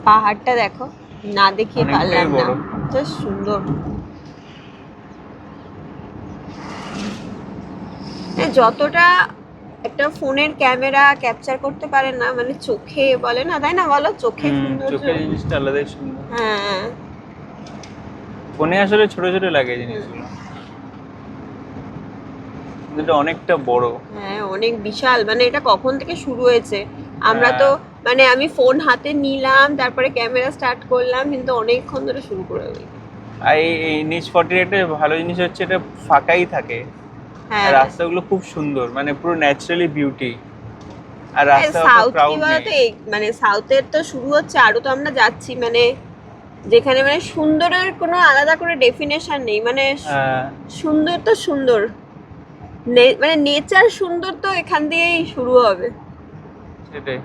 পাহাড়টা দেখো, না দেখিয়ে অনেকটাই পারলাম না, বড়। জাস্ট সুন্দর। যতটা একটা ফোনের ক্যামেরা ক্যাপচার করতে পারে না, মানে চোখে বলে না, তাই না বলো, চোখে সৌন্দর্য। চোখের জিনিসটা আলাদাই সুন্দর। হ্যাঁ। ফোনে আসলে ছোট ছোট লাগে জিনিসগুলো, কিন্তু এটা অনেকটা বড়। হ্যাঁ অনেক বিশাল, মানে এটা কখন থেকে শুরু হয়েছে, আমরা তো হ্যাঁ, মানে আমি ফোন হাতে নিলাম, তারপরে ক্যামেরা স্টার্ট করলাম, কিন্তু অনেকক্ষণ ধরে শুরু করে দিই। আর এই নিচ 48 এর ভালো জিনিস হচ্ছে এটা ফাঁকাই থাকে। আর হ্যাঁ। রাস্তাগুলো খুব সুন্দর, মানে পুরো ন্যাচারালি বিউটি। আর রাস্তা অত সাউথ কি ক্রাউড নেই। বলতো, এই মানে সাউথের তো শুরু হচ্ছে, আরো তো আমরা যাচ্ছি, মানে যেখানে মানে সুন্দরের কোনো আলাদা করে ডেফিনেশন নেই, মানে হ্যাঁ, সুন্দর তো সুন্দর, মানে নেচার সুন্দর তো এখান দিয়েই শুরু হবে। সেটাই।